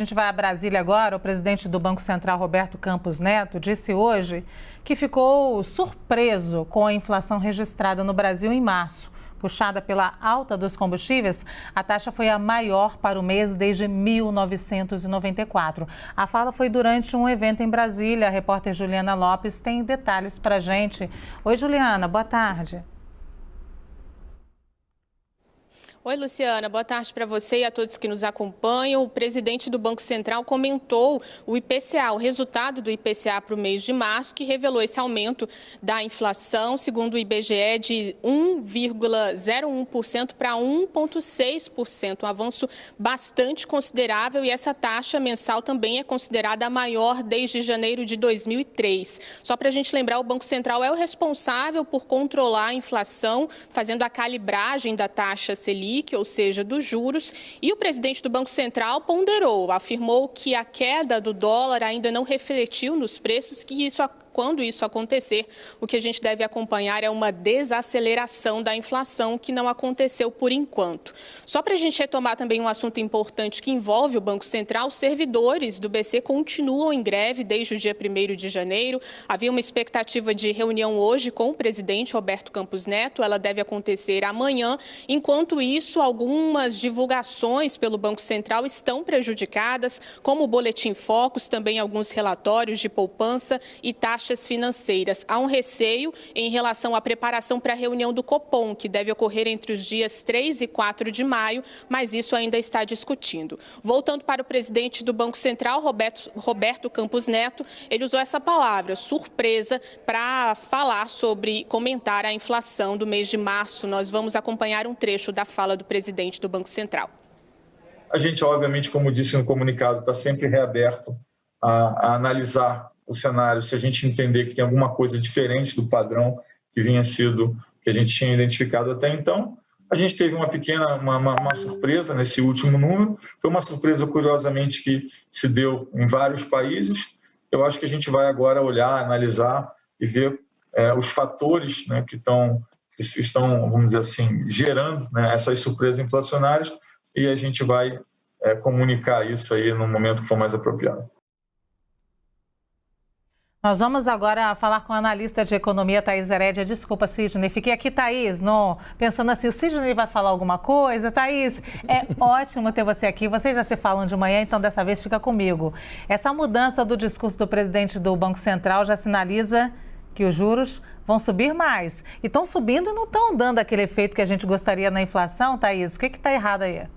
A gente vai a Brasília agora. O presidente do Banco Central, Roberto Campos Neto, disse hoje que ficou surpreso com a inflação registrada no Brasil em março. Puxada pela alta dos combustíveis, a taxa foi a maior para o mês desde 1994. A fala foi durante um evento em Brasília. A repórter Juliana Lopes tem detalhes para a gente. Oi, Juliana, boa tarde. Oi, Luciana, boa tarde para você e a todos que nos acompanham. O presidente do Banco Central comentou o IPCA, o resultado do IPCA para o mês de março, que revelou esse aumento da inflação, segundo o IBGE, de 1,01% para 1,6%, um avanço bastante considerável, e essa taxa mensal também é considerada a maior desde janeiro de 2003. Só para a gente lembrar, o Banco Central é o responsável por controlar a inflação, fazendo a calibragem da taxa Selic, ou seja, dos juros, e o presidente do Banco Central ponderou, afirmou que a queda do dólar ainda não refletiu nos preços, que quando isso acontecer, o que a gente deve acompanhar é uma desaceleração da inflação, que não aconteceu por enquanto. Só para a gente retomar também um assunto importante que envolve o Banco Central, os servidores do BC continuam em greve desde o dia 1º de janeiro. Havia uma expectativa de reunião hoje com o presidente Roberto Campos Neto, ela deve acontecer amanhã. Enquanto isso, algumas divulgações pelo Banco Central estão prejudicadas, como o Boletim Focus, também alguns relatórios de poupança e taxas financeiras. Há um receio em relação à preparação para a reunião do Copom, que deve ocorrer entre os dias 3 e 4 de maio, mas isso ainda está discutindo. Voltando para o presidente do Banco Central, Roberto Campos Neto, ele usou essa palavra, surpresa, para comentar a inflação do mês de março. Nós vamos acompanhar um trecho da fala do presidente do Banco Central. A gente, obviamente, como disse no comunicado, está sempre reaberto a analisar o cenário, se a gente entender que tem alguma coisa diferente do padrão que que a gente tinha identificado até então. A gente teve uma surpresa nesse último número, foi uma surpresa, curiosamente, que se deu em vários países. Eu acho que a gente vai agora olhar, analisar e ver os fatores, né, que estão, vamos dizer assim, gerando, né, essas surpresas inflacionárias, e a gente vai comunicar isso aí no momento que for mais apropriado. Nós vamos agora falar com a analista de economia, Thaís Herédia. Desculpa, Sidney. Fiquei aqui, Thaís, pensando assim, o Sidney vai falar alguma coisa? Thaís, é ótimo ter você aqui. Vocês já se falam de manhã, então dessa vez fica comigo. Essa mudança do discurso do presidente do Banco Central já sinaliza que os juros vão subir mais. E estão subindo e não estão dando aquele efeito que a gente gostaria na inflação, Thaís. O que está errado aí?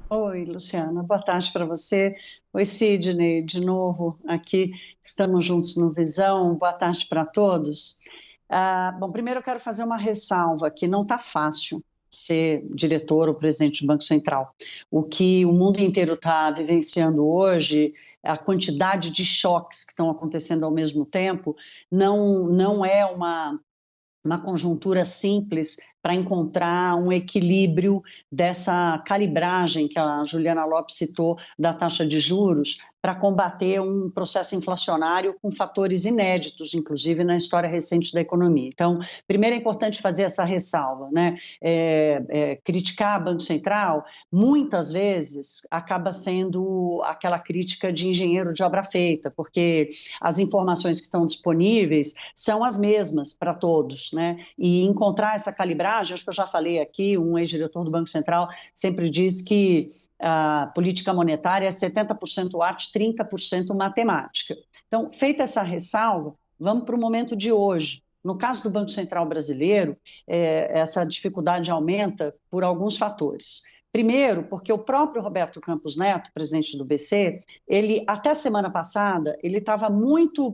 Oi, Luciana. Boa tarde para você. Oi, Sidney, de novo aqui, estamos juntos no Visão, boa tarde para todos. Bom, primeiro eu quero fazer uma ressalva, que não está fácil ser diretor ou presidente do Banco Central. O que o mundo inteiro está vivenciando hoje, a quantidade de choques que estão acontecendo ao mesmo tempo, não é uma conjuntura simples para encontrar um equilíbrio dessa calibragem que a Juliana Lopes citou da taxa de juros para combater um processo inflacionário com fatores inéditos, inclusive na história recente da economia. Então, primeiro é importante fazer essa ressalva, né? Criticar o Banco Central, muitas vezes, acaba sendo aquela crítica de engenheiro de obra feita, porque as informações que estão disponíveis são as mesmas para todos, né? E encontrar essa calibragem, acho que eu já falei aqui, um ex-diretor do Banco Central sempre diz que a política monetária é 70% arte, 30% matemática. Então, feita essa ressalva, vamos para o momento de hoje. No caso do Banco Central brasileiro, essa dificuldade aumenta por alguns fatores. Primeiro, porque o próprio Roberto Campos Neto, presidente do BC, ele, até a semana passada, ele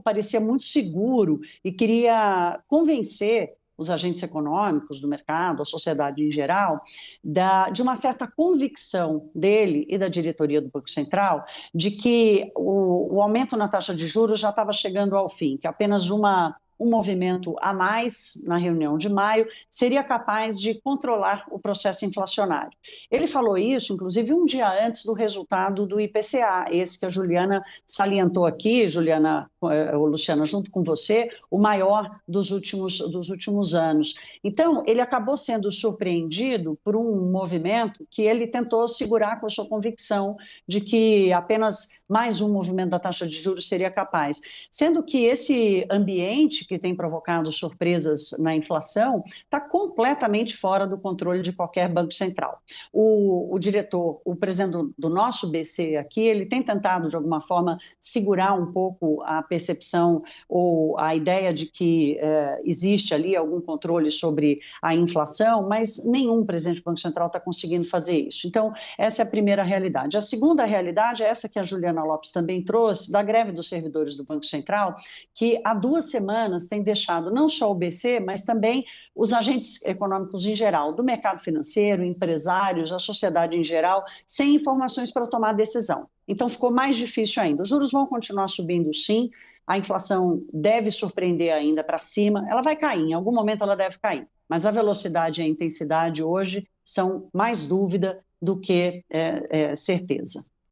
parecia muito seguro e queria convencer os agentes econômicos do mercado, a sociedade em geral, de uma certa convicção dele e da diretoria do Banco Central de que o aumento na taxa de juros já estava chegando ao fim, que apenas uma um movimento a mais na reunião de maio seria capaz de controlar o processo inflacionário. Ele falou isso, inclusive, um dia antes do resultado do IPCA, esse que a Juliana salientou aqui, Luciana, junto com você, o maior dos últimos anos. Então, ele acabou sendo surpreendido por um movimento que ele tentou segurar com a sua convicção de que apenas mais um movimento da taxa de juros seria capaz. Sendo que esse ambiente que tem provocado surpresas na inflação está completamente fora do controle de qualquer banco central. O diretor, o presidente do nosso BC aqui, ele tem tentado, de alguma forma, segurar um pouco a percepção ou a ideia de que existe ali algum controle sobre a inflação, mas nenhum presidente do Banco Central está conseguindo fazer isso. Então, essa é a primeira realidade. A segunda realidade é essa que a Juliana Lopes também trouxe, da greve dos servidores do Banco Central, que há 2 semanas tem deixado não só o BC, mas também os agentes econômicos em geral, do mercado financeiro, empresários, a sociedade em geral, sem informações para tomar decisão. Então, ficou mais difícil ainda. Os juros vão continuar subindo, sim, a inflação deve surpreender ainda para cima, ela vai cair, em algum momento ela deve cair, mas a velocidade e a intensidade hoje são mais dúvida do que certeza.